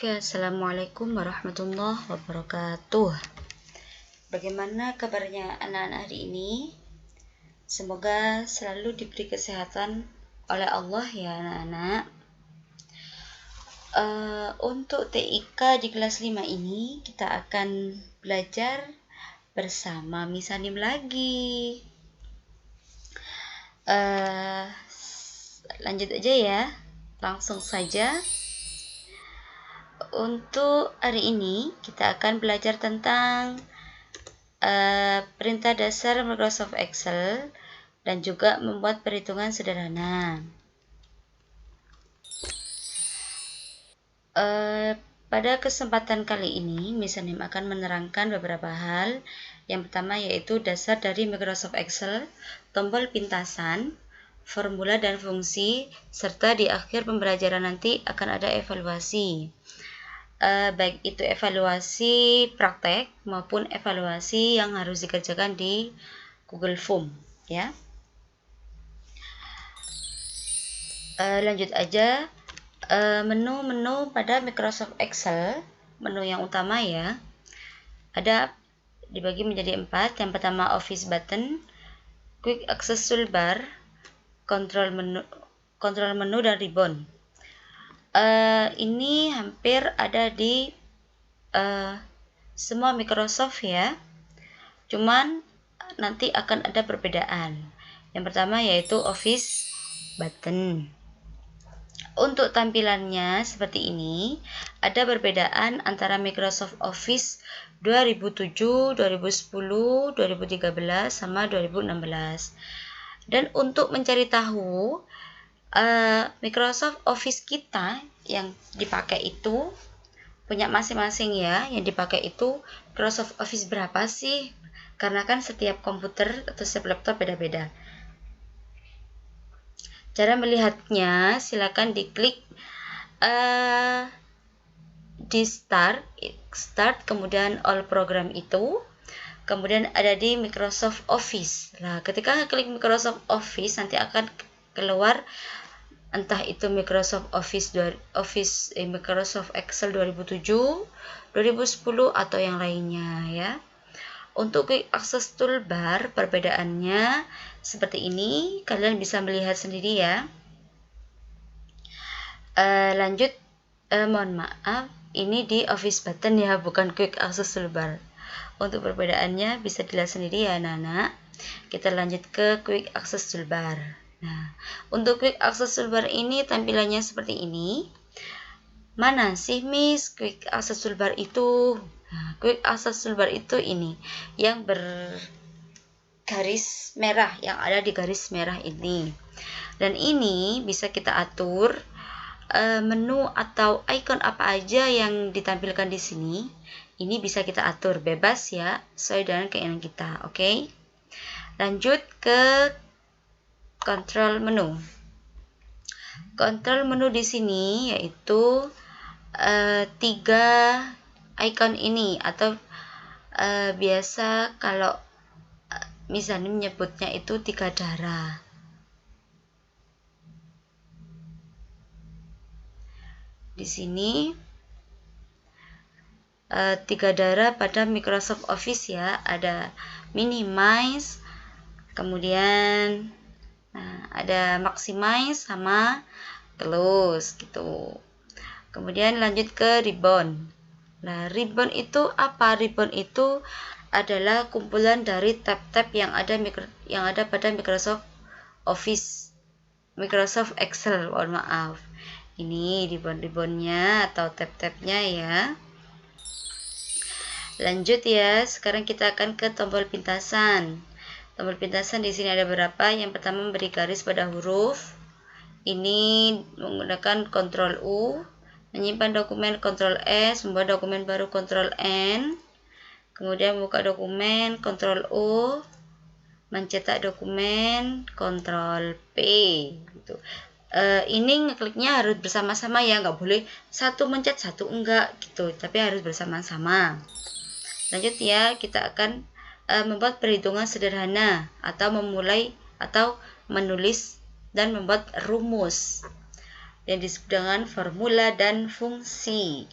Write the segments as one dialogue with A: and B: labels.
A: Oke, Assalamualaikum warahmatullahi wabarakatuh. Bagaimana kabarnya anak-anak hari ini? Semoga selalu diberi kesehatan oleh Allah ya anak-anak. Untuk TIK di kelas 5 ini kita akan belajar bersama Miss Hanim lagi. Lanjut aja ya, langsung saja. Untuk hari ini kita akan belajar tentang perintah dasar Microsoft Excel dan juga membuat perhitungan sederhana. Pada kesempatan kali ini, Miss Hanim akan menerangkan beberapa hal. Yang pertama yaitu dasar dari Microsoft Excel, tombol pintasan, formula dan fungsi, serta di akhir pembelajaran nanti akan ada evaluasi. Baik itu evaluasi praktek maupun evaluasi yang harus dikerjakan di Google Form ya. Lanjut aja, menu-menu pada Microsoft Excel, menu yang utama ya, ada dibagi menjadi 4. Yang pertama Office button, Quick Access Toolbar, Control menu dan Ribbon. Ini hampir ada di semua Microsoft ya, cuman nanti akan ada perbedaan. Yang pertama yaitu Office button. Untuk tampilannya seperti ini, ada perbedaan antara Microsoft Office 2007, 2010, 2013 sama 2016. Dan untuk mencari tahu Microsoft Office kita yang dipakai itu punya masing-masing ya, yang dipakai itu Microsoft Office berapa sih? Karena kan setiap komputer atau setiap laptop beda-beda. Cara melihatnya silakan diklik di start kemudian all program itu, kemudian ada di Microsoft Office. Nah, ketika klik Microsoft Office nanti akan keluar entah itu Microsoft Microsoft Excel 2007, 2010 atau yang lainnya ya. Untuk Quick Access Toolbar perbedaannya seperti ini, kalian bisa melihat sendiri ya. Lanjut, mohon maaf, ini di Office button ya, bukan Quick Access Toolbar. Untuk perbedaannya bisa dilihat sendiri ya anak-anak. Kita lanjut ke Quick Access Toolbar. Nah, untuk Quick Access Toolbar ini tampilannya seperti ini. Mana sih Miss Quick Access Toolbar itu? Nah, Quick Access Toolbar itu ini yang bergaris merah, yang ada di garis merah ini. Dan ini bisa kita atur menu atau icon apa aja yang ditampilkan di sini. Ini bisa kita atur bebas ya, sesuai dengan keinginan kita. Oke. Lanjut ke kontrol menu. Kontrol menu di sini yaitu 3 icon ini, atau biasa kalau misalnya menyebutnya itu 3 darah. Di sini 3 darah pada Microsoft Office ya, ada minimize, kemudian ada maximize sama close gitu. Kemudian lanjut ke ribbon. Nah, ribbon itu apa? Ribbon itu adalah kumpulan dari tab-tab yang ada pada Microsoft Office, Microsoft Excel, mohon maaf. Ini ribbon-ribbonnya atau tab-tabnya ya. Lanjut ya, sekarang kita akan ke tombol pintasan. Tombol pintasan di sini ada berapa? Yang pertama memberi garis pada huruf. Ini menggunakan Ctrl U, menyimpan dokumen Ctrl S, membuat dokumen baru Ctrl N, kemudian buka dokumen Ctrl U, mencetak dokumen Ctrl P gitu. Ini ngekliknya harus bersama-sama ya, nggak boleh satu mencet satu enggak gitu, tapi harus bersama-sama. Lanjut ya, kita akan membuat perhitungan sederhana atau memulai atau menulis dan membuat rumus yang disebut dengan formula dan fungsi.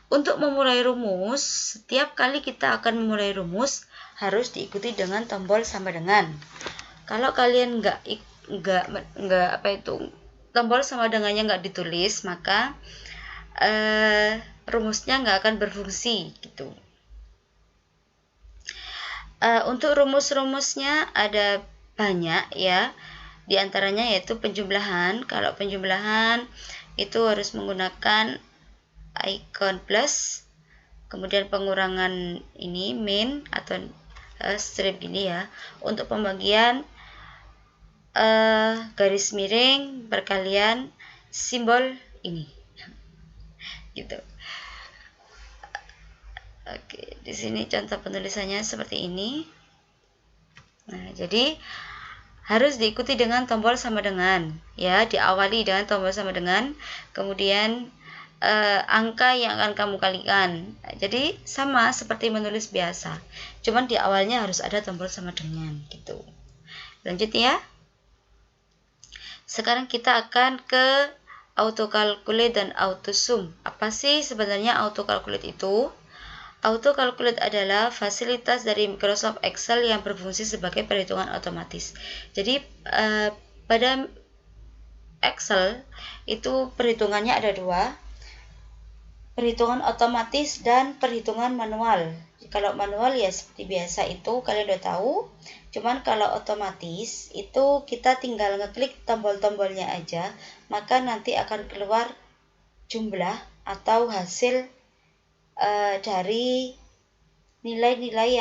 A: Untuk memulai rumus, setiap kali kita akan memulai rumus harus diikuti dengan tombol sama dengan. Kalau kalian nggak tombol sama dengannya nggak ditulis, maka rumusnya nggak akan berfungsi gitu. Untuk rumus-rumusnya ada banyak ya. Di antaranya yaitu penjumlahan. Kalau penjumlahan itu harus menggunakan icon plus, kemudian pengurangan ini min atau strip gini ya. Untuk pembagian garis miring perkalian simbol ini gitu. Oke, di sini contoh penulisannya seperti ini. Nah, jadi harus diikuti dengan tombol sama dengan ya, diawali dengan tombol sama dengan, kemudian angka yang akan kamu kalikan. Jadi sama seperti menulis biasa, cuman di awalnya harus ada tombol sama dengan gitu. Lanjut ya. Sekarang kita akan ke autocalculate dan autosum. Apa sih sebenarnya autocalculate itu? AutoCalculate adalah fasilitas dari Microsoft Excel yang berfungsi sebagai perhitungan otomatis. Jadi pada Excel itu perhitungannya ada dua, perhitungan otomatis dan perhitungan manual. Kalau manual ya seperti biasa itu kalian udah tahu, cuman kalau otomatis itu kita tinggal ngeklik tombol-tombolnya aja, maka nanti akan keluar jumlah atau hasil dari nilai-nilai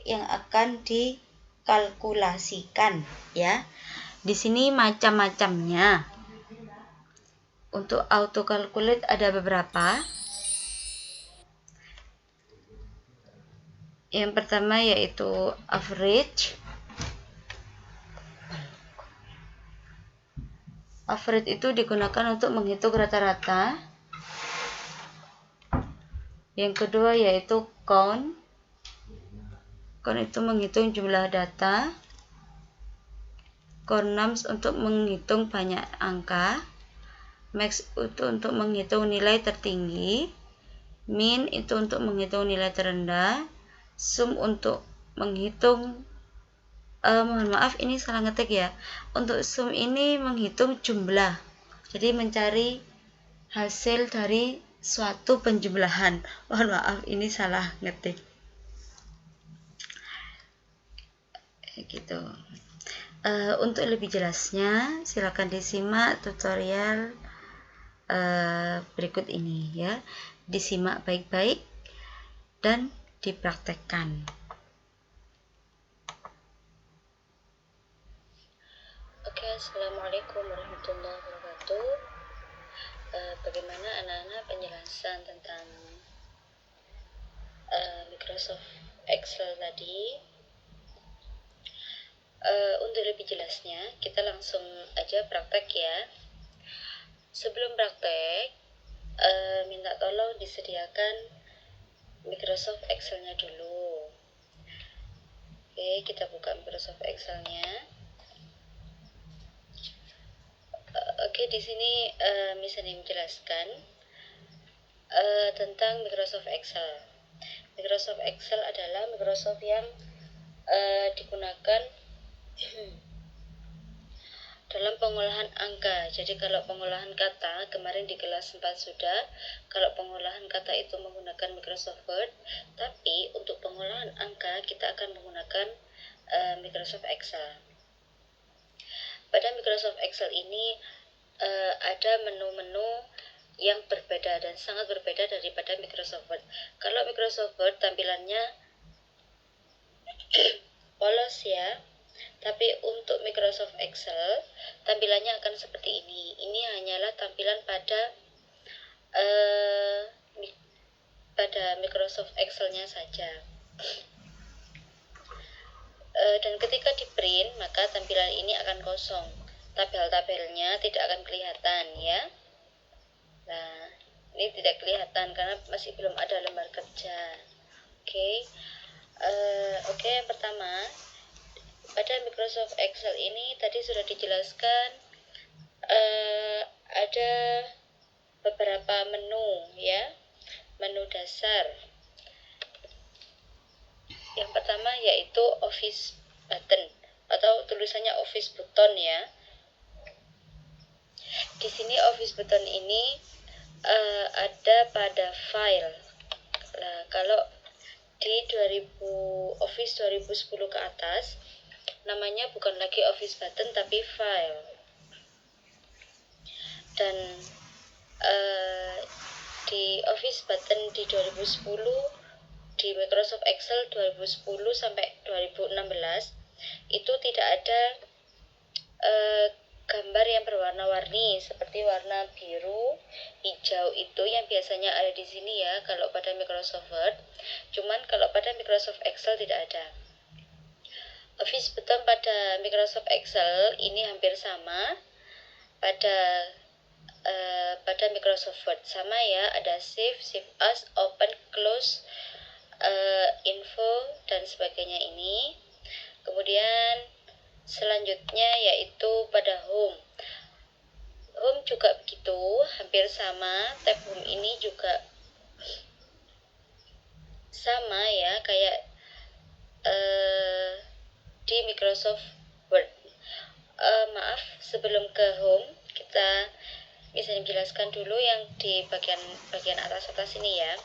A: yang akan dikalkulasikan ya. Di sini macam-macamnya. Untuk autocalculate ada beberapa. Yang pertama yaitu average. Average itu digunakan untuk menghitung rata-rata. Yang kedua yaitu count. Count itu menghitung jumlah data. Cornums untuk menghitung banyak angka. Max itu untuk menghitung nilai tertinggi. Min itu untuk menghitung nilai terendah. Sum untuk menghitung mohon maaf ini salah ngetik ya. Untuk sum ini menghitung jumlah. Jadi mencari hasil dari suatu penjumlahan. Mohon maaf ini salah ngetik. Gitu. Untuk lebih jelasnya silakan disimak tutorial berikut ini ya. Disimak baik-baik dan dipraktekkan. Oke, assalamualaikum warahmatullahi wabarakatuh. Bagaimana anak-anak penjelasan tentang Microsoft Excel tadi? Untuk lebih jelasnya, kita langsung aja praktek ya. Sebelum praktek, minta tolong disediakan Microsoft Excel-nya dulu. Oke, kita buka Microsoft Excel-nya. Oke, di sini misalnya menjelaskan tentang Microsoft Excel. Microsoft Excel adalah Microsoft yang digunakan dalam pengolahan angka. Jadi kalau pengolahan kata kemarin di kelas 4 sudah, kalau pengolahan kata itu menggunakan Microsoft Word, tapi untuk pengolahan angka kita akan menggunakan Microsoft Excel. Pada Microsoft Excel ini ada menu-menu yang berbeda dan sangat berbeda daripada Microsoft Word. Kalau Microsoft Word tampilannya polos ya, tapi untuk Microsoft Excel tampilannya akan seperti ini. Ini hanyalah tampilan pada Microsoft Excel-nya saja. Dan ketika di print maka tampilan ini akan kosong. Tabel-tabelnya tidak akan kelihatan ya. Nah, ini tidak kelihatan karena masih belum ada lembar kerja. Oke, yang pertama pada Microsoft Excel ini tadi sudah dijelaskan ada beberapa menu ya. menu dasar. Yang pertama yaitu Office button atau tulisannya Office button ya. Di sini Office button ini ada pada file. Nah, kalau di Office 2010 ke atas namanya bukan lagi Office button tapi file. Dan di Office button di 2010 di Microsoft Excel 2010 sampai 2016 itu tidak ada gambar yang berwarna-warni seperti warna biru, hijau itu yang biasanya ada di sini ya kalau pada Microsoft Word. Cuman kalau pada Microsoft Excel tidak ada. Office button pada Microsoft Excel ini hampir sama pada Microsoft Word, sama ya, ada save, save as, open, close, info dan sebagainya ini. Kemudian selanjutnya yaitu pada home. Home juga begitu, hampir sama. Tab home ini juga sama ya kayak di Microsoft Word. Maaf, sebelum ke home kita bisa menjelaskan dulu yang di bagian atas ini ya.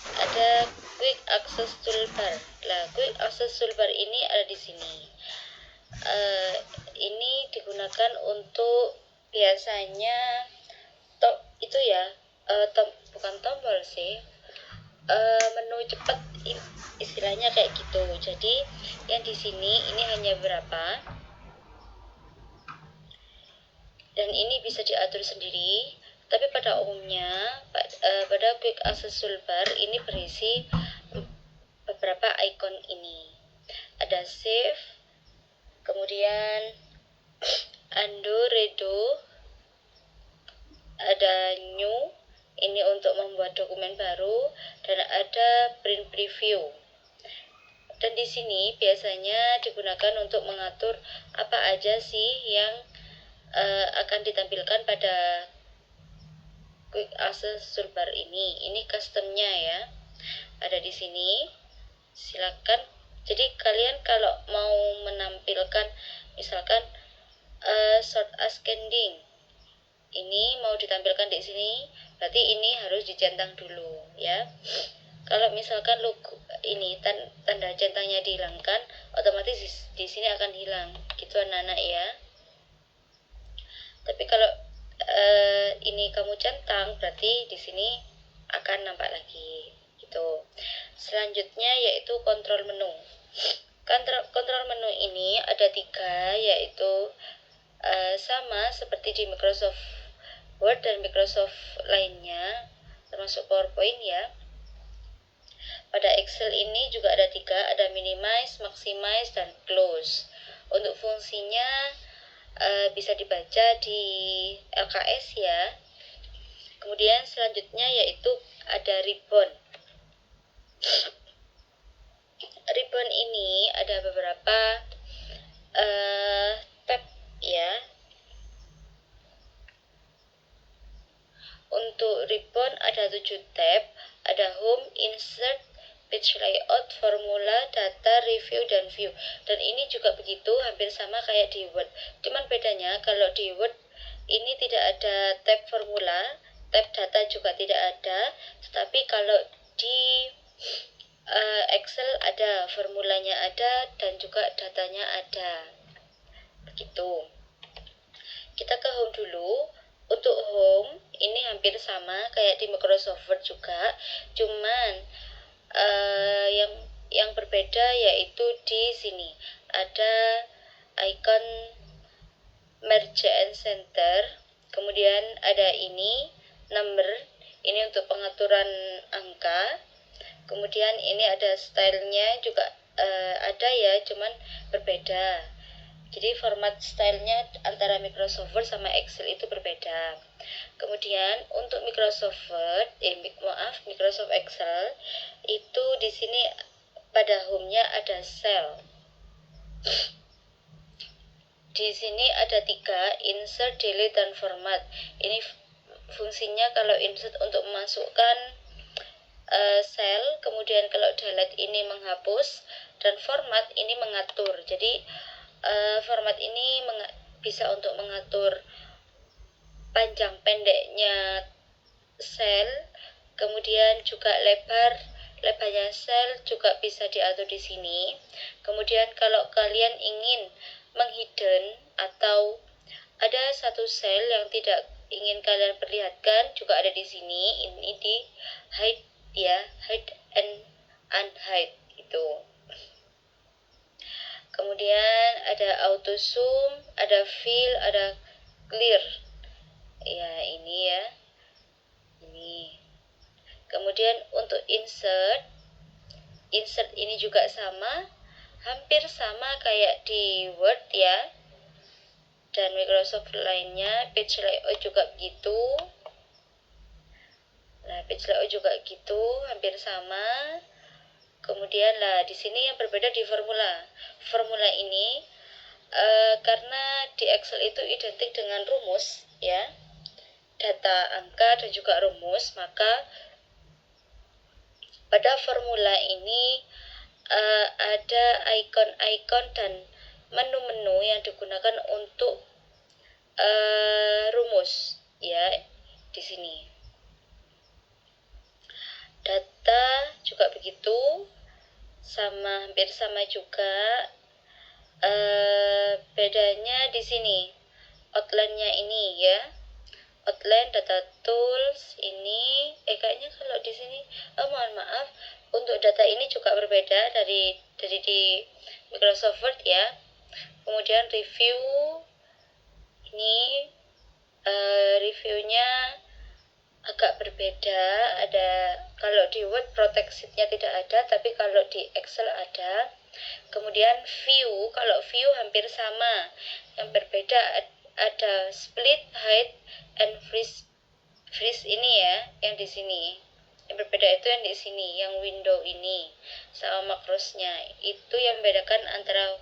A: Ada Quick Access Toolbar. Lah, Quick Access Toolbar ini ada di sini. Ini digunakan untuk biasanya itu ya, bukan tombol sih, menu cepat istilahnya kayak gitu. Jadi yang di sini ini hanya berapa, dan ini bisa diatur sendiri. Tapi pada umumnya pada Quick Access Toolbar ini berisi beberapa icon ini. Ada save, kemudian undo, redo, ada new, ini untuk membuat dokumen baru, dan ada print preview. Dan di sini biasanya digunakan untuk mengatur apa aja sih yang akan ditampilkan pada Quick Access Toolbar ini. Ini customnya ya, ada di sini. Silakan. Jadi kalian kalau mau menampilkan misalkan short ascending, ini mau ditampilkan di sini, berarti ini harus dicentang dulu ya. Kalau misalkan logo ini tanda centangnya dihilangkan, otomatis di sini akan hilang gitu anak-anak ya. Tapi kalau ini kamu centang, berarti di sini akan nampak lagi gitu. Selanjutnya yaitu kontrol menu. Kontrol menu ini ada 3, yaitu sama seperti di Microsoft Word dan Microsoft lainnya, termasuk PowerPoint ya. Pada Excel ini juga ada 3, ada minimize, maximize, dan close. Untuk fungsinya bisa dibaca di LKS ya. Kemudian selanjutnya yaitu ada ribbon. Ribbon ini ada beberapa tab ya. Untuk ribbon ada 7 tab, ada home, insert, page layout, formula, data, review, dan view. Dan ini juga begitu, hampir sama kayak di Word. Cuman bedanya kalau di Word ini tidak ada tab formula, tab data juga tidak ada. Tetapi kalau di Excel ada, formulanya ada, dan juga datanya ada. Begitu. Kita ke home dulu. Untuk home ini hampir sama kayak di Microsoft Word juga, cuman yang berbeda yaitu di sini ada icon merge and center, kemudian ada ini number, ini untuk pengaturan angka, kemudian ini ada stylenya juga ada ya, cuman berbeda. Jadi format stylenya antara Microsoft Word sama Excel itu berbeda. Kemudian untuk Microsoft Excel itu di sini pada home-nya ada cell. Di sini ada 3, insert, delete, dan format. Ini fungsinya kalau insert untuk memasukkan sel, kemudian kalau delete ini menghapus, dan format ini mengatur. Jadi format ini bisa untuk mengatur panjang pendeknya sel, kemudian juga lebarnya sel juga bisa diatur di sini. Kemudian kalau kalian ingin menghidden atau ada satu sel yang tidak ingin kalian perlihatkan juga ada di sini. Ini di hide ya, hide and unhide itu. Kemudian ada auto zoom, ada fill, ada clear. Ya, ini ya. Ini. Kemudian untuk insert ini juga sama, hampir sama kayak di Word ya. Dan Microsoft lainnya, page layout juga begitu. Nah, page layout juga gitu, hampir sama. Kemudian lah di sini yang berbeda di formula. Formula ini karena di Excel itu identik dengan rumus ya. Data, angka, dan juga rumus, maka pada formula ini ada icon-icon dan menu-menu yang digunakan untuk rumus ya di sini. Data juga begitu, hampir sama juga. Bedanya di sini outline-nya ini ya. Outline, data tools ini kayaknya kalau di sini mohon maaf, untuk data ini juga berbeda dari di Microsoft Word ya. Kemudian review ini reviewnya agak berbeda. Ada, kalau di Word protection-nya tidak ada, tapi kalau di Excel ada. Kemudian view, kalau view hampir sama. Yang berbeda ada split, hide, and freeze ini ya, yang di sini. Yang berbeda itu yang di sini, yang window ini sama makrosnya. Itu yang membedakan antara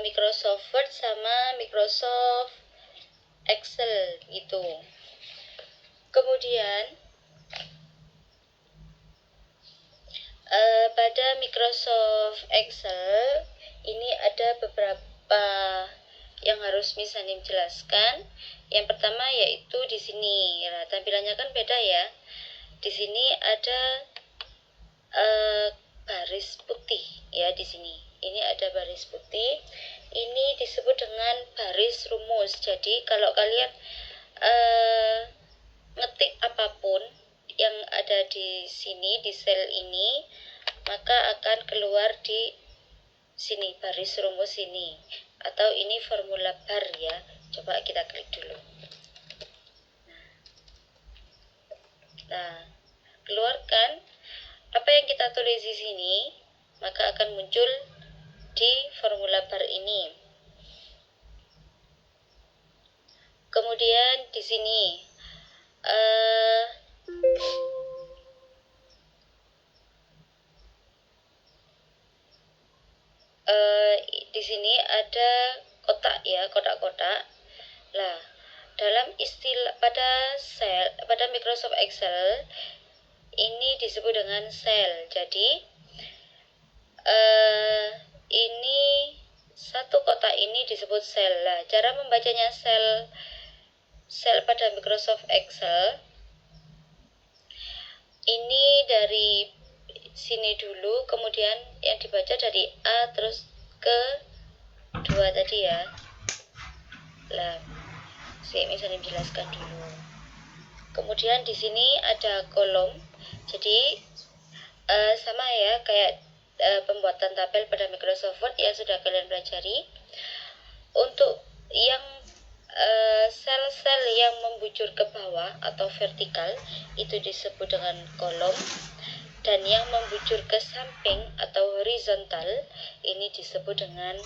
A: Microsoft Word sama Microsoft Excel itu. Kemudian pada Microsoft Excel ini ada beberapa yang harus misalnya jelaskan. Yang pertama yaitu di sini, nah, tampilannya kan beda ya. Di sini ada baris putih ya di sini. Ini ada baris putih. Ini disebut dengan baris rumus. Jadi kalau kalian ngetik apapun yang ada di sini di sel ini, maka akan keluar di sini baris rumus ini, atau ini formula bar ya. Coba kita klik dulu. Nah, keluarkan apa yang kita tulis di sini, maka akan muncul di formula bar ini. Kemudian di sini di sini ada kotak ya, kotak-kotak. Lah, dalam istilah pada Microsoft Excel ini disebut dengan sel. Jadi ini satu kotak ini disebut sel. Lah, cara membacanya sel pada Microsoft Excel ini dari sini dulu, kemudian yang dibaca dari A terus ke 2 tadi ya. Lah, saya misalnya menjelaskan dulu. Kemudian di sini ada kolom. Jadi sama ya kayak pembuatan tabel pada Microsoft Word yang sudah kalian pelajari. Untuk yang sel-sel yang membujur ke bawah atau vertikal itu disebut dengan kolom, dan yang membujur ke samping atau horizontal ini disebut dengan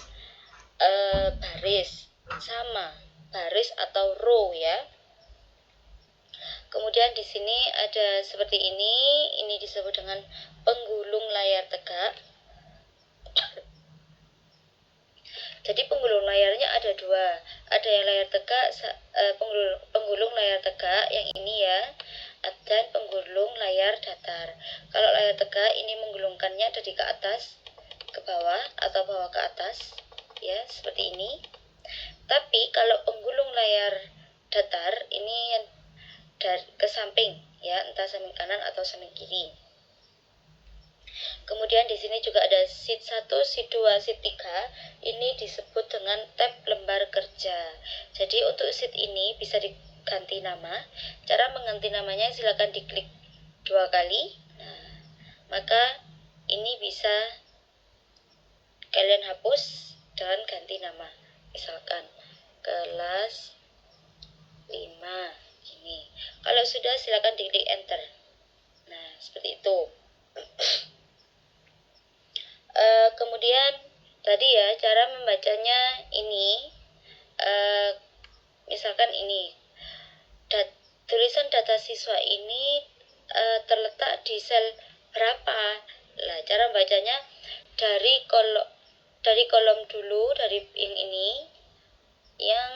A: baris, sama baris atau row ya. Kemudian di sini ada seperti ini disebut dengan penggulung layar tegak. Jadi penggulung layarnya ada dua, ada yang layar tegak, penggulung layar tegak yang ini ya, dan penggulung layar datar. Kalau layar tegak ini menggulungkannya dari ke atas ke bawah atau bawah ke atas, ya seperti ini. Tapi kalau penggulung layar datar ini dari ke samping, ya entah samping kanan atau samping kiri. Kemudian di sini juga ada sheet 1, sheet 2, sheet 3. Ini disebut dengan tab lembar kerja. Jadi untuk sheet ini bisa diganti nama. Cara mengganti namanya silakan diklik 2 kali. Nah, maka ini bisa kalian hapus dan ganti nama. Misalkan kelas 5 ini. Kalau sudah silakan diklik enter. Nah, seperti itu. Kemudian tadi ya cara membacanya ini misalkan ini tulisan data siswa ini terletak di sel berapa. Nah, cara bacanya dari kolom dulu, dari yang ini yang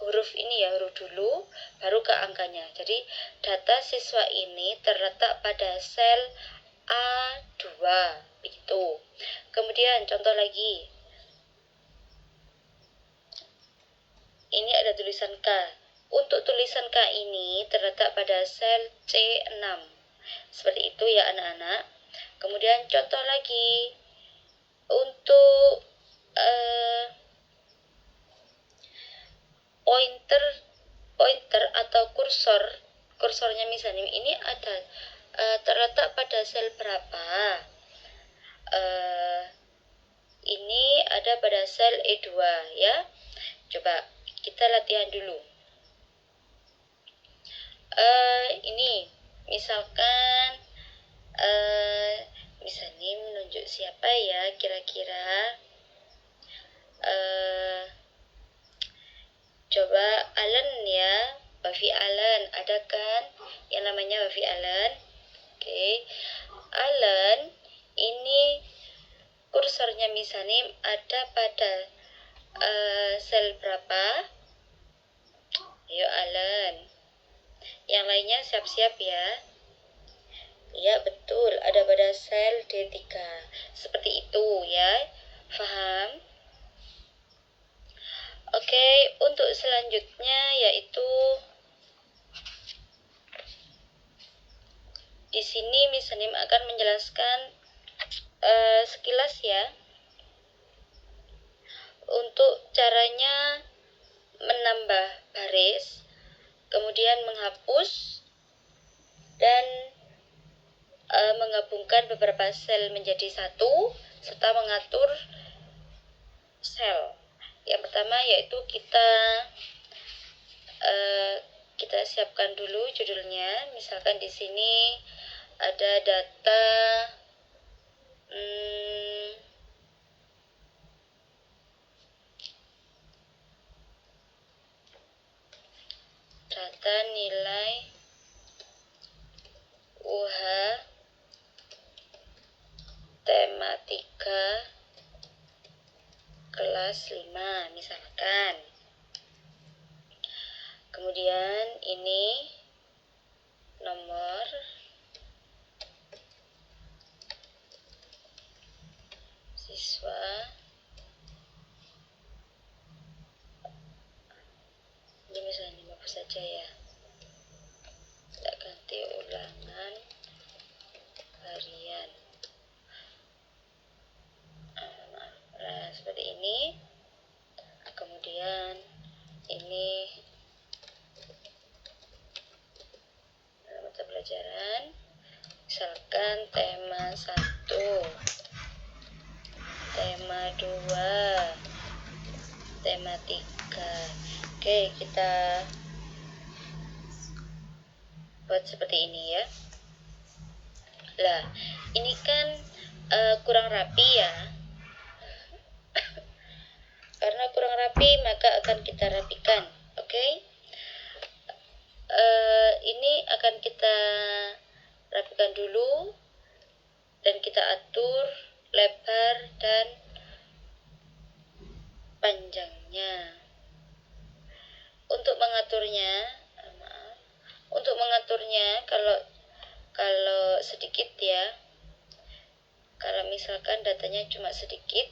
A: huruf ini ya, huruf dulu baru ke angkanya. Jadi data siswa ini terletak pada sel A2 itu. Kemudian contoh lagi. Ini ada tulisan K. Untuk tulisan K ini terletak pada sel C6. Seperti itu ya anak-anak. Kemudian contoh lagi. Untuk pointer atau kursornya misalnya ini ada terletak pada sel berapa. Ini ada pada sel E2 ya. Coba kita latihan dulu. Ini misalkan misalnya menunjuk siapa ya kira-kira. Coba Allen ya, Buffy Allen, ada kan yang namanya Buffy Allen? Oke. Allen ini kursornya misalnya ada pada sel berapa? Ayo Allen. Yang lainnya siap-siap ya. Ya betul, ada pada sel D3. Seperti itu ya. Paham? Oke, untuk selanjutnya yaitu di sini Miss Hanim akan menjelaskan sekilas ya untuk caranya menambah baris, kemudian menghapus dan menggabungkan beberapa sel menjadi satu serta mengatur sel. Yang pertama yaitu kita siapkan dulu judulnya. Misalkan di sini ada data data nilai UH tematika kelas 5 misalkan. Kemudian ini nomor siswa. Ini misalnya 50 saja ya. Tidak ganti ulangan harian. Nah, seperti ini. Kemudian ini mata pelajaran. Misalkan tema 1, tema 2, tema 3. Oke, kita buat seperti ini ya. Lah, ini kan kurang rapi ya. Karena kurang rapi maka akan kita rapikan. Oke? Ini akan kita rapikan dulu dan kita atur lebar dan panjangnya. Untuk mengaturnya, Untuk mengaturnya, kalau sedikit ya, kalau misalkan datanya cuma sedikit,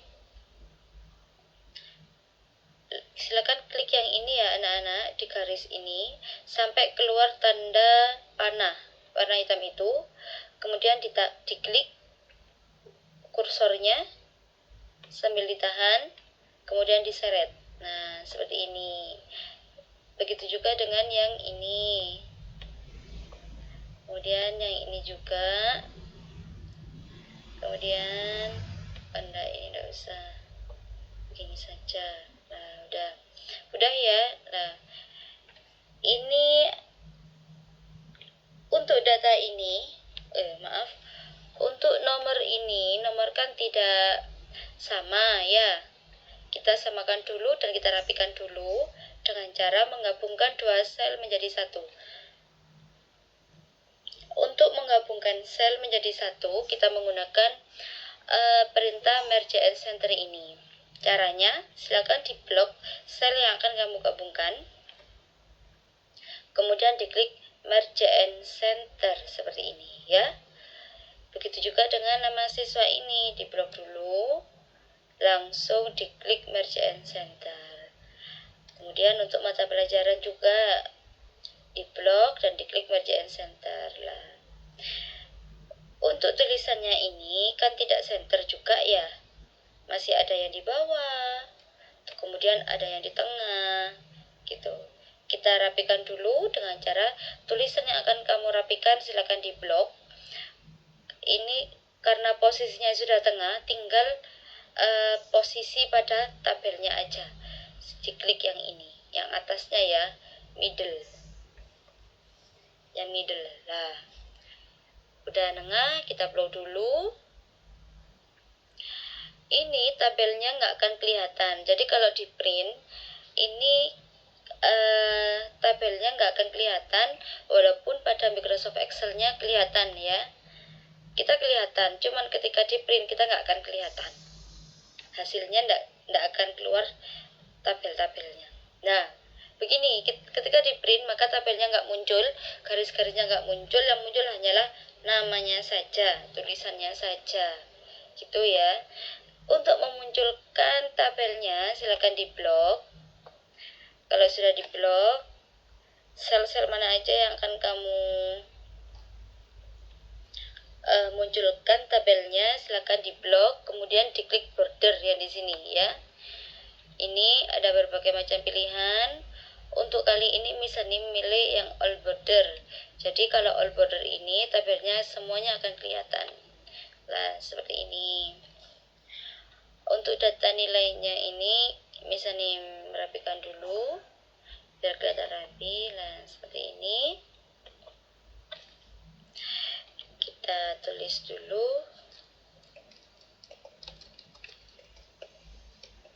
A: silakan klik yang ini ya anak-anak, di garis ini sampai keluar tanda panah warna hitam itu, kemudian diklik kursornya sambil ditahan, kemudian diseret. Nah, seperti ini. Begitu juga dengan yang ini. Kemudian yang ini juga. Kemudian anda ini enggak usah. Begini saja. Nah, udah ya. Nah, ini untuk data ini, untuk nomor ini, nomor kan tidak sama ya. Kita samakan dulu dan kita rapikan dulu dengan cara menggabungkan dua sel menjadi satu. Untuk menggabungkan sel menjadi satu, kita menggunakan perintah merge and center ini. Caranya, silakan diblok sel yang akan kamu gabungkan. Kemudian diklik merge and center seperti ini ya. Begitu juga dengan nama siswa ini, diblok dulu, langsung diklik merge and center. Kemudian untuk mata pelajaran juga diblok dan diklik merge and center lah. Untuk tulisannya ini kan tidak center juga ya, masih ada yang di bawah, kemudian ada yang di tengah gitu. Kita rapikan dulu dengan cara tulisan yang akan kamu rapikan silakan diblok. Ini karena posisinya sudah tengah, tinggal posisi pada tabelnya aja. Diklik yang ini, yang atasnya ya, middle. Yang middle lah. Udah nengah, kita blok dulu. Ini tabelnya nggak akan kelihatan. Jadi kalau di print, ini tabelnya nggak akan kelihatan, walaupun pada Microsoft Excel-nya kelihatan ya. Kita kelihatan, cuman ketika di print kita nggak akan kelihatan. Hasilnya nggak akan keluar tabel-tabelnya. Nah, begini, ketika di print maka tabelnya nggak muncul, garis-garisnya nggak muncul, yang muncul hanyalah namanya saja, tulisannya saja, gitu ya. Untuk memunculkan tabelnya silakan diblok. Kalau sudah diblok, sel-sel mana aja yang akan kamu munculkan tabelnya silakan diblok, kemudian diklik border yang di sini ya. Ini ada berbagai macam pilihan. Untuk kali ini misalnya milih yang all border. Jadi kalau all border ini tabelnya semuanya akan kelihatan. Nah, seperti ini. Untuk data nilainya ini misalnya merapikan dulu biar kelihatan rapi. Nah, seperti ini. Kita tulis dulu.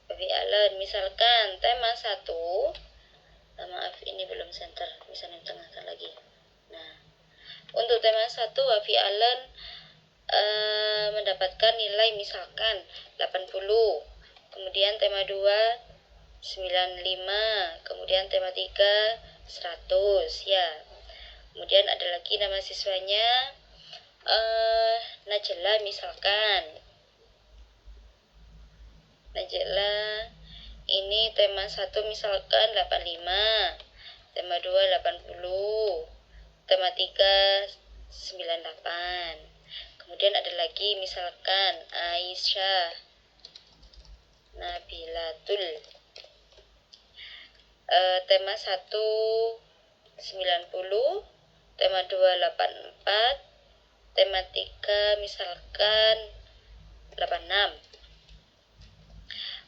A: Baby Allen, misalkan tema 1, maaf ini belum center, misalnya tengahkan lagi. Nah, untuk tema 1 Wafi Allen mendapatkan nilai misalkan 80, kemudian tema 2 95, kemudian tema 3 100 ya. Kemudian ada lagi nama siswanya Najela misalkan. Najela ini tema 1 misalkan 85, tema 2 80, tema 3 98. Kemudian ada lagi misalkan Aisyah Nabilatul, tema 1 90, tema 2 84, tema 3 misalkan 86.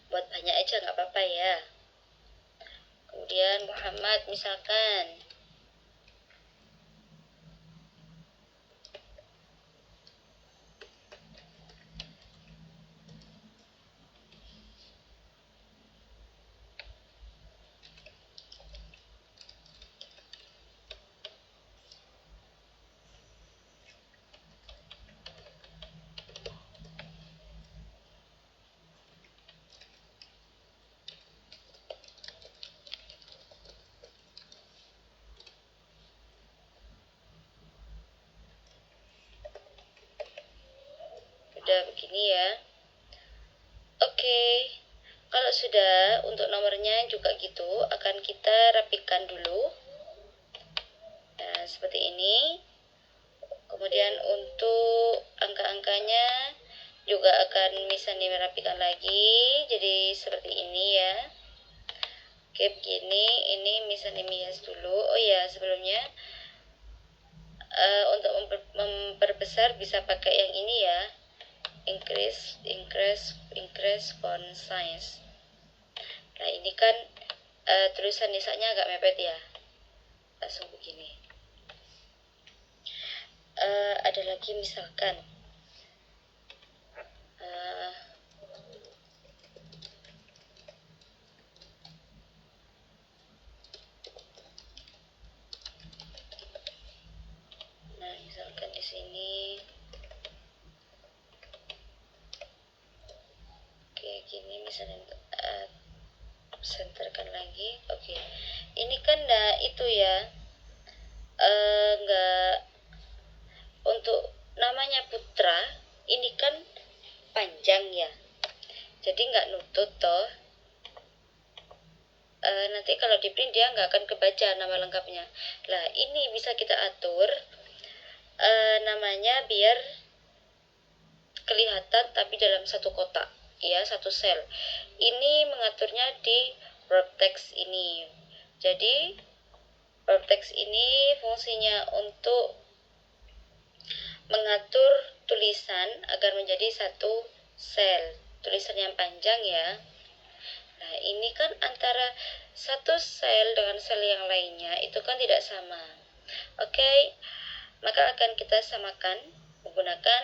A: Buat banyak aja nggak apa-apa ya. Kemudian Muhammad misalkan sudah begini ya. Oke, kalau sudah, untuk nomornya juga gitu, akan kita rapikan dulu. Nah, seperti ini. Kemudian untuk angka-angkanya juga akan misalnya merapikan lagi, jadi seperti ini ya. Oke, begini. Ini misalnya hias dulu. Oh ya, sebelumnya untuk memperbesar bisa pakai yang ini ya, increase font size. Nah, ini kan tulisan nisanya agak mepet ya, langsung begini. Ada lagi misalkan nah, misalkan di sini. Oke, gini misalnya untuk senterkan lagi. Oke, ini kan itu ya, enggak, untuk namanya Putra ini kan panjang ya, jadi nggak nutut toh. Nanti kalau di print dia nggak akan kebaca nama lengkapnya. Lah, ini bisa kita atur namanya biar kelihatan tapi dalam satu kotak ya, satu sel. Ini mengaturnya di wrap text ini. Jadi wrap text ini fungsinya untuk mengatur tulisan agar menjadi satu sel, tulisan yang panjang ya. Nah, ini kan antara satu sel dengan sel yang lainnya itu kan tidak sama. Oke, maka akan kita samakan menggunakan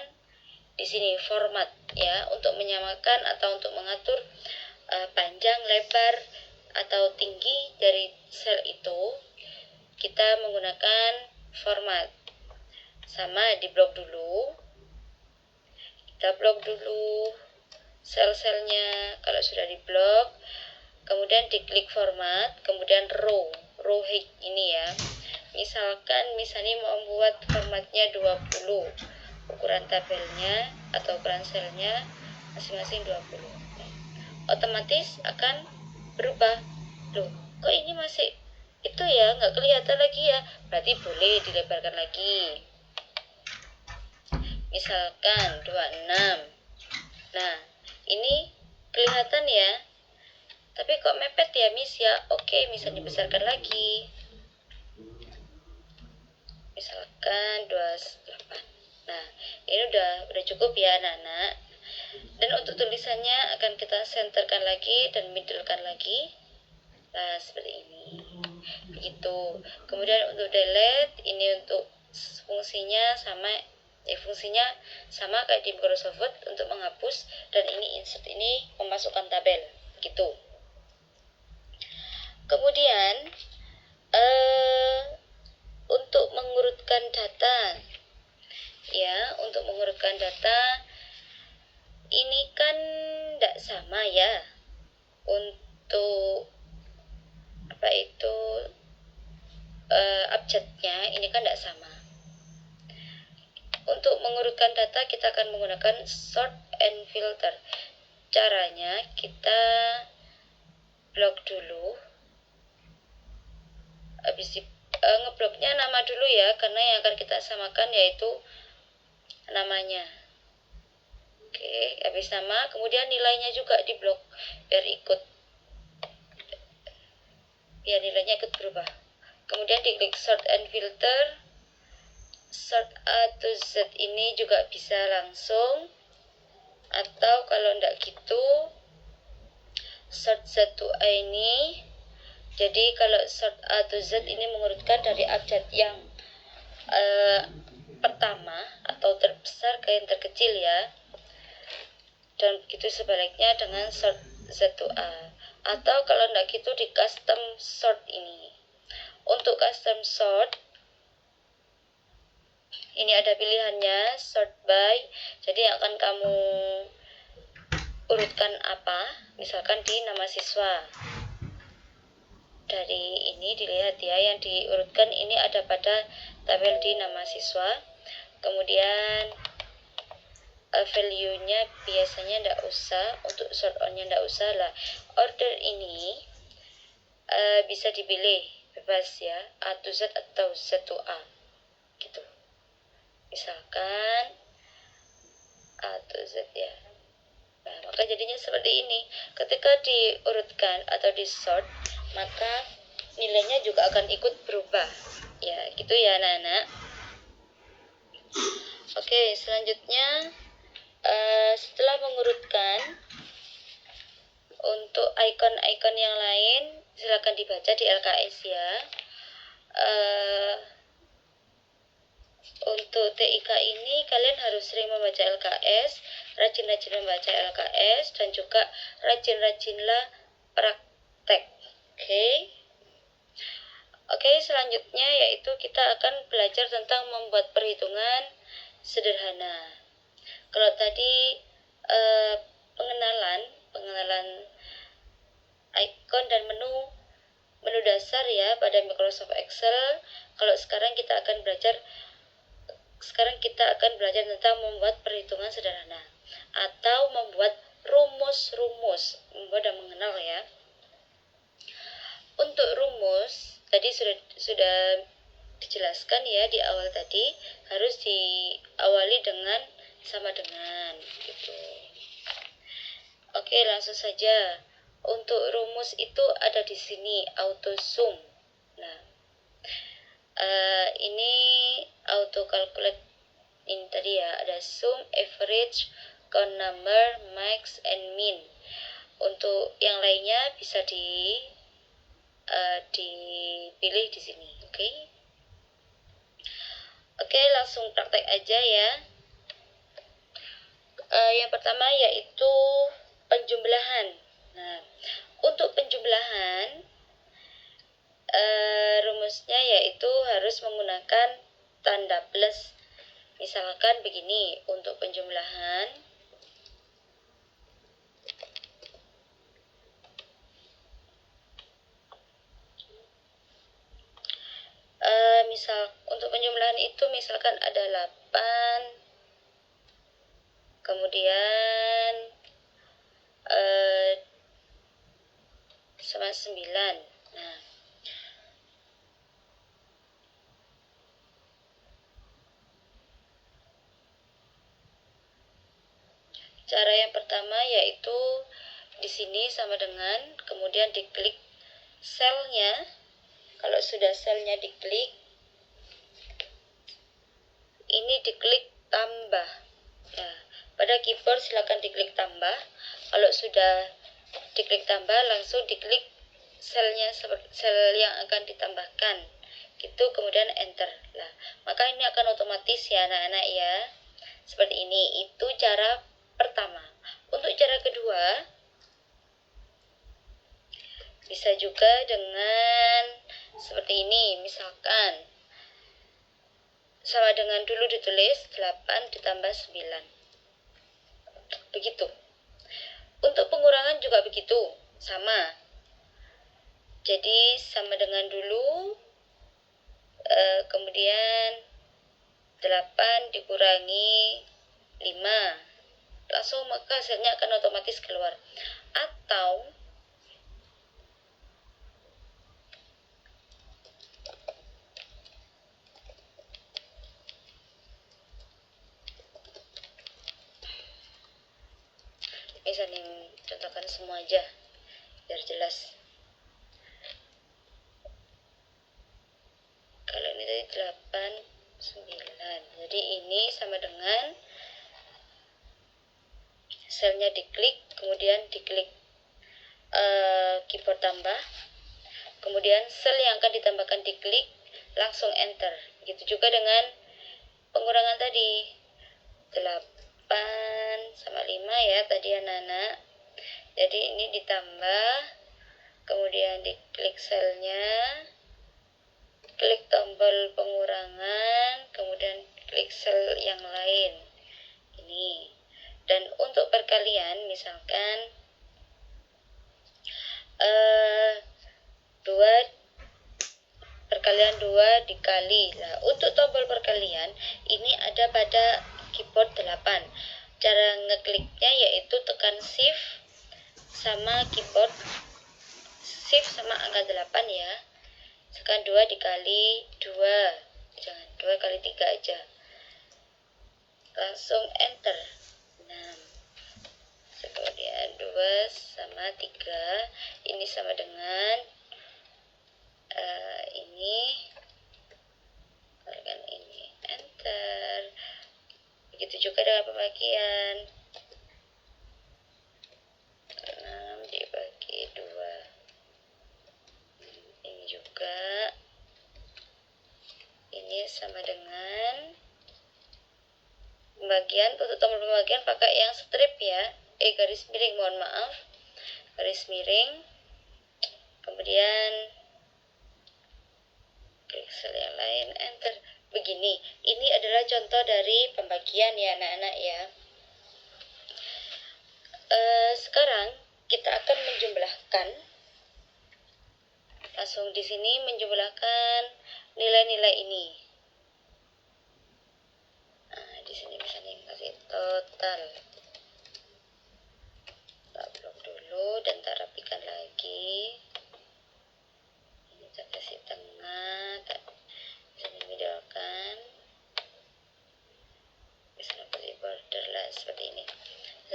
A: di sini format ya, untuk menyamakan atau untuk mengatur panjang, lebar atau tinggi dari sel itu. Kita menggunakan format. Sama, di blok dulu. Kita blok dulu sel-selnya. Kalau sudah di blok, kemudian diklik format, kemudian row height ini ya. Misalnya mau membuat formatnya 20, ukuran tabelnya atau ukuran selnya masing-masing 20. Otomatis akan berubah. Loh, kok ini masih itu ya, nggak kelihatan lagi ya? Berarti boleh dilebarkan lagi. Misalkan 26. Nah, ini kelihatan ya. Tapi kok mepet ya, Miss ya? Oke, bisa dibesarkan lagi. Misalkan 28. Nah, ini udah cukup ya, anak-anak. Dan untuk tulisannya akan kita centerkan lagi dan middlekan lagi. Nah, seperti ini. Begitu. Kemudian untuk delete, ini untuk fungsinya sama kayak di Microsoft Word untuk menghapus, dan ini insert, ini memasukkan tabel gitu. Kemudian untuk mengurutkan data ya, untuk mengurutkan data ini kan tidak sama ya. Untuk abjadnya ini kan tidak sama. Untuk mengurutkan data kita akan menggunakan sort and filter. Caranya kita blok dulu, habis ngebloknya nama dulu ya, karena yang akan kita samakan yaitu namanya. Oke, habis nama, kemudian nilainya juga diblok biar nilainya ikut berubah. Kemudian diklik sort and filter. Sort A to Z ini juga bisa langsung, atau kalau enggak gitu sort Z to A ini. Jadi kalau sort A to Z ini mengurutkan dari abjad yang pertama atau terbesar ke yang terkecil ya. Dan begitu sebaliknya dengan sort Z to A. Atau kalau enggak gitu di custom sort ini. Untuk custom sort ini ada pilihannya sort by. Jadi yang akan kamu urutkan apa? Misalkan di nama siswa. Dari ini dilihat ya, yang diurutkan ini ada pada tabel di nama siswa. Kemudian value-nya biasanya ndak usah, untuk sort on-nya ndak usah lah. Order ini bisa dipilih bebas ya, A to Z atau Z to A gitu. Misalkan A to Z ya. Nah, maka jadinya seperti ini. Ketika diurutkan atau di sort, maka nilainya juga akan ikut berubah. Ya, gitu ya anak-anak. Oke, selanjutnya setelah mengurutkan, untuk icon-icon yang lain silakan dibaca di LKS ya. Untuk TIK ini kalian harus sering membaca LKS, rajin-rajin membaca LKS, dan juga rajin-rajinlah praktek. Oke, selanjutnya yaitu kita akan belajar tentang membuat perhitungan sederhana. Kalau tadi pengenalan icon dan menu dasar ya pada Microsoft Excel. Kalau sekarang kita akan belajar tentang membuat perhitungan sederhana atau membuat rumus-rumus, membuat dan mengenal ya. Untuk rumus tadi sudah dijelaskan ya di awal tadi, harus diawali dengan sama dengan gitu. Oke, langsung saja. Untuk rumus itu ada di sini, auto sum. Nah, ini auto calculate. Ini tadi ya, ada sum, average, count number, max, and min. Untuk yang lainnya bisa dipilih di sini. Oke, langsung praktek aja ya. Yang pertama yaitu penjumlahan. Nah, untuk penjumlahan rumusnya yaitu harus menggunakan tanda plus. Misalkan begini, untuk penjumlahan untuk penjumlahan itu misalkan ada 8 kemudian sama 9. Nah, cara yang pertama yaitu di sini sama dengan, kemudian diklik selnya. Kalau sudah selnya diklik, ini diklik tambah. Nah, pada keyboard silakan diklik tambah. Kalau sudah diklik tambah, langsung diklik selnya, sel yang akan ditambahkan gitu, kemudian enter. Nah, maka ini akan otomatis ya anak-anak ya, seperti ini. Itu cara pertama. Untuk cara kedua bisa juga dengan seperti ini. Misalkan sama dengan dulu ditulis 8 ditambah 9. Begitu. Untuk pengurangan juga begitu, sama. Jadi sama dengan dulu, kemudian 8 dikurangi 5. Langsung maka hasilnya akan otomatis keluar. Atau misalnya contohkan semua aja biar jelas. Kalau ini tadi 8, 9. Jadi ini sama dengan selnya diklik, kemudian diklik keyboard tambah, kemudian sel yang akan ditambahkan diklik, langsung enter. Begitu juga dengan pengurangan tadi, 8 sama 5 ya tadi anak-anak. Jadi ini ditambah, kemudian diklik selnya, klik tombol pengurangan, kemudian klik sel yang lain ini. Dan untuk perkalian misalkan 2 dikali. Nah, untuk tombol perkalian ini ada pada keyboard 8. Cara ngekliknya yaitu tekan shift sama keyboard, shift sama angka 8 ya. Sekarang 2 dikali 2, jangan 2 kali 3 aja, langsung enter. 6. Kemudian 2 sama 3, ini sama dengan ini, ini enter. Begitu juga dengan pembagian 6 dibagi 2, ini juga, ini sama dengan pembagian. Untuk tombol pembagian pakai yang strip ya, garis miring, mohon maaf, garis miring. Kemudian klik sel yang lain, enter. Begini, ini adalah contoh dari pembagian ya anak-anak ya. Sekarang kita akan menjumlahkan. Langsung di sini menjumlahkan nilai-nilai ini. Nah, di sini misalnya kasih total. Tak blok dulu dan tak rapikan lagi. Ini tak kasih tengah, tak bisa dimiddlekan. Bisa kasih border lah seperti ini.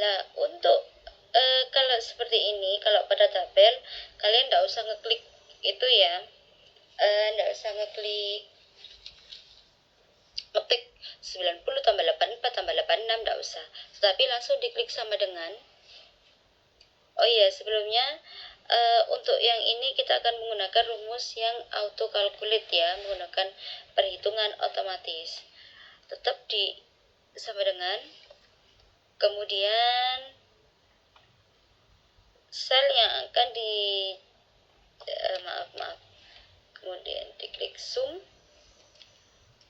A: Lah, untuk kalau seperti ini, kalau pada tabel kalian tidak usah ngeklik itu ya, tidak usah ngeklik ngetik 90 tambah 84 tambah 86, tidak usah, tetapi langsung diklik sama dengan. Oh iya, sebelumnya untuk yang ini kita akan menggunakan rumus yang auto calculate ya, menggunakan perhitungan otomatis. Tetap di sama dengan, kemudian sel yang akan di kemudian diklik zoom.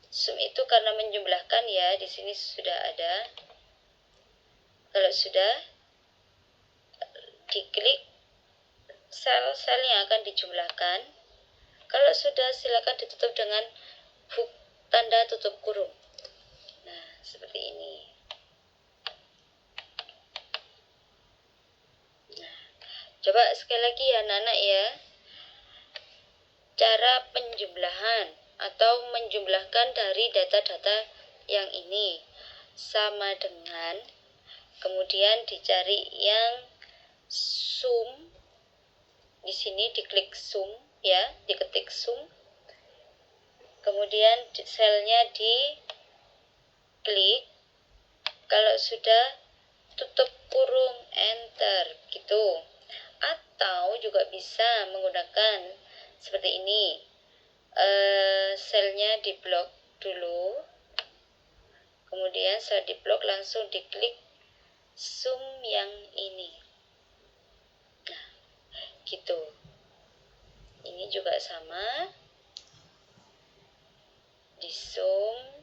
A: Zoom itu karena menjumlahkan ya, di sini sudah ada. Kalau sudah, diklik sel-sel yang akan dijumlahkan. Kalau sudah, silakan ditutup dengan tanda tutup kurung. Nah, seperti ini. Nah, coba sekali lagi ya anak-anak ya. Cara penjumlahan atau menjumlahkan dari data-data yang ini sama dengan, kemudian dicari yang zoom. Di sini diklik zoom ya, diketik zoom. Kemudian selnya diklik. Kalau sudah, tutup kurung, enter gitu. Atau juga bisa menggunakan seperti ini. Selnya diblok dulu. Kemudian setelah diblok langsung diklik zoom yang ini. Nah, gitu. Ini juga sama. Di zoom.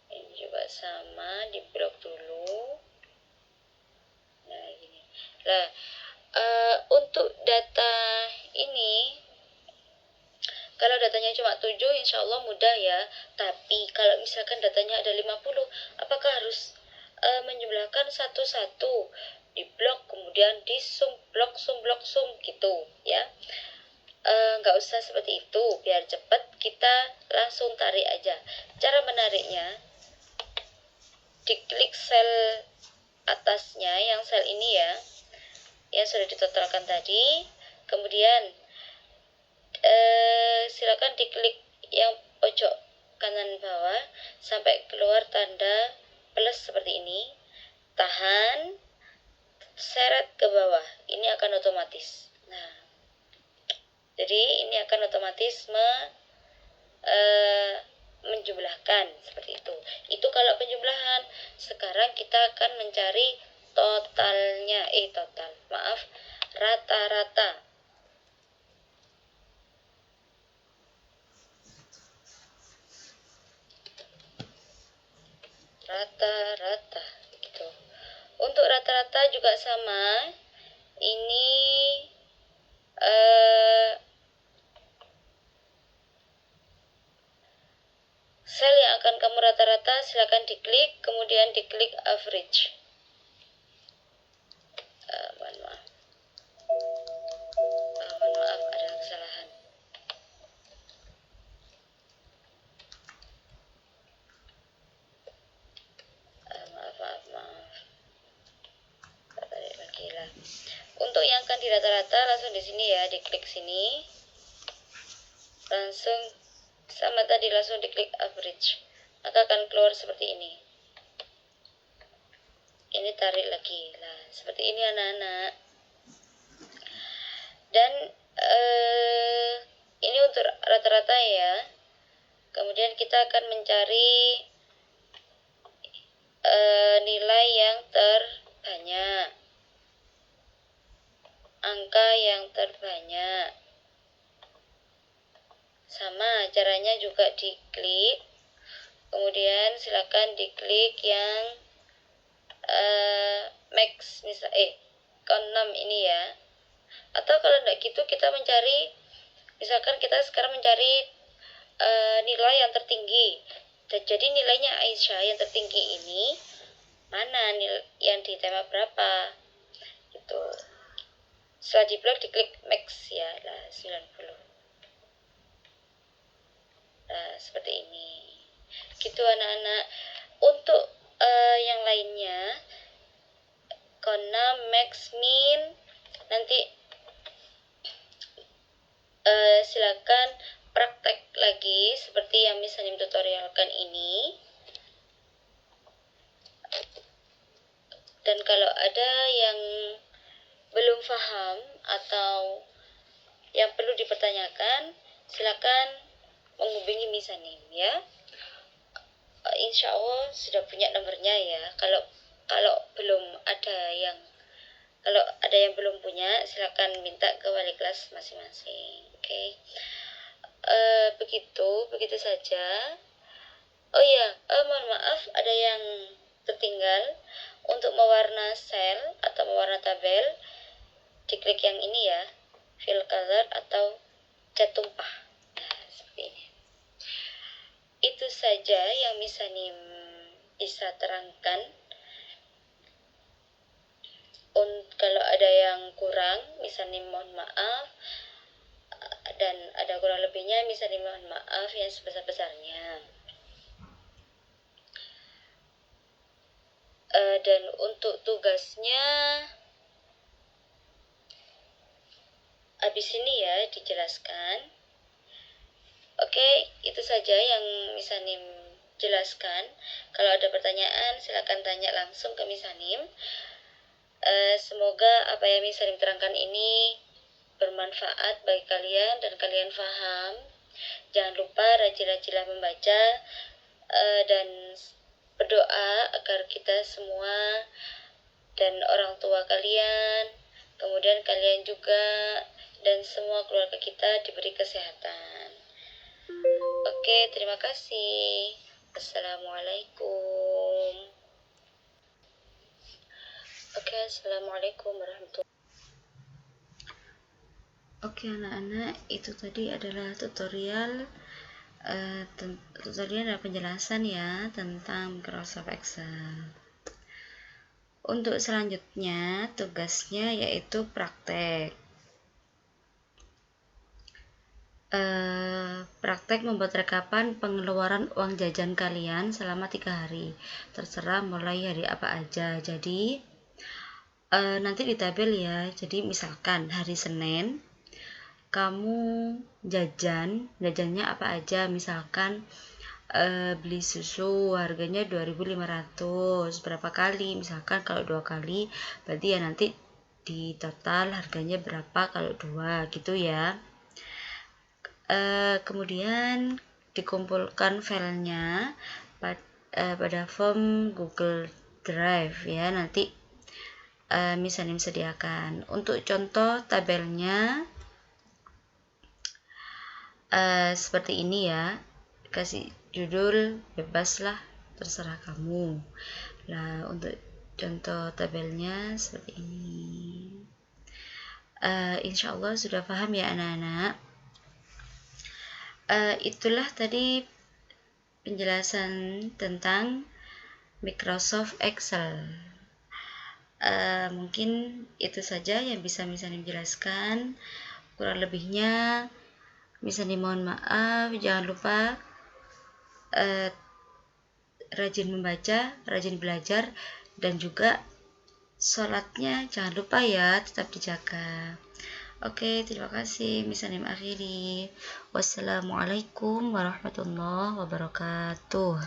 A: Ini juga sama, diblok dulu. Nah, gini. Nah, untuk data ini, kalau datanya cuma 7, insya Allah mudah ya. Tapi kalau misalkan datanya ada 50, apakah harus menjumlahkan satu-satu? Di blok, kemudian di zoom, blok zoom gitu ya. Nggak usah seperti itu, biar cepat kita langsung tarik aja. Cara menariknya, diklik sel atasnya, yang sel ini ya, yang sudah ditotalkan tadi. Kemudian silakan diklik yang pojok kanan bawah sampai keluar tanda plus seperti ini. Tahan, seret ke bawah, ini akan otomatis. Nah, jadi ini akan otomatis menjumlahkan seperti itu. Itu kalau penjumlahan. Sekarang kita akan mencari totalnya, rata-rata. Rata-rata gitu. Untuk rata-rata juga sama. Ini sel yang akan kamu rata-rata, silakan diklik, kemudian diklik average. Mohon maaf, ada kesalahan. Maaf. Tarik lagi lah. Untuk yang akan di rata-rata, langsung di sini ya, diklik sini. Langsung sama tadi, langsung diklik average. Maka akan keluar seperti ini. Ini tarik lagi. Nah, seperti ini anak-anak. Dan ini untuk rata-rata ya. Kemudian kita akan mencari nilai yang terbanyak, angka yang terbanyak. Sama caranya juga diklik, kemudian silakan diklik yang max, count 6 ini ya. Atau kalau tidak gitu kita mencari, misalkan kita sekarang mencari nilai yang tertinggi. Jadi nilainya Aisyah yang tertinggi ini mana, yang di tema berapa gitu. Setelah diblok diklik max ya, lah 90. Nah, seperti ini. Gitu anak-anak. Untuk yang lainnya, Kona, max, min, nanti silakan praktek lagi seperti yang misalnya tutorialkan ini. Dan kalau ada yang belum paham atau yang perlu dipertanyakan, silakan menghubungi Misanim ya. Insya Allah sudah punya nomornya ya. Kalau belum ada yang belum punya, silakan minta ke wali kelas masing-masing. Oke. Begitu saja. Oh iya, mohon maaf ada yang tertinggal. Untuk mewarna sel atau mewarna tabel, diklik yang ini ya, fill color atau cat tumpah. Nah, seperti ini. Itu saja yang Misanim bisa terangkan. Kalau ada yang kurang, Misanim mohon maaf. Dan ada kurang lebihnya, Misanim mohon maaf yang sebesar-besarnya. Dan untuk tugasnya habis ini ya dijelaskan. Oke, itu saja yang Misanim jelaskan. Kalau ada pertanyaan silakan tanya langsung ke Misanim. Semoga apa yang Misanim terangkan ini bermanfaat bagi kalian dan kalian paham. Jangan lupa rajin-rajinlah membaca dan berdoa agar kita semua dan orang tua kalian, kemudian kalian juga dan semua keluarga kita diberi kesehatan. Oke, terima kasih. Assalamualaikum. Oke, assalamualaikum warahmatullahi wabarakatuh. Oke anak-anak, itu tadi adalah tutorial dan penjelasan ya tentang Microsoft Excel. Untuk selanjutnya tugasnya yaitu praktek. Praktek membuat rekapan pengeluaran uang jajan kalian selama 3 hari. Terserah mulai hari apa aja. Jadi nanti di tabel ya. Jadi misalkan hari Senin kamu jajannya apa aja, misalkan beli susu harganya 2.500, berapa kali, misalkan kalau 2 kali berarti ya nanti di total harganya berapa kalau 2 gitu ya. Kemudian dikumpulkan filenya pada form Google Drive ya, nanti Misanim sediakan. Untuk contoh tabelnya seperti ini ya, kasih judul bebas lah, terserah kamu. Nah, untuk contoh tabelnya seperti ini. Insya Allah sudah paham ya anak-anak. Itulah tadi penjelasan tentang Microsoft Excel. Mungkin itu saja yang bisa Misalnya jelaskan. Kurang lebihnya Misalnya mohon maaf. Jangan lupa rajin membaca, rajin belajar, dan juga sholatnya jangan lupa ya, tetap dijaga. Oke, terima kasih. Misalnya mengakhiri. Wassalamualaikum warahmatullahi wabarakatuh.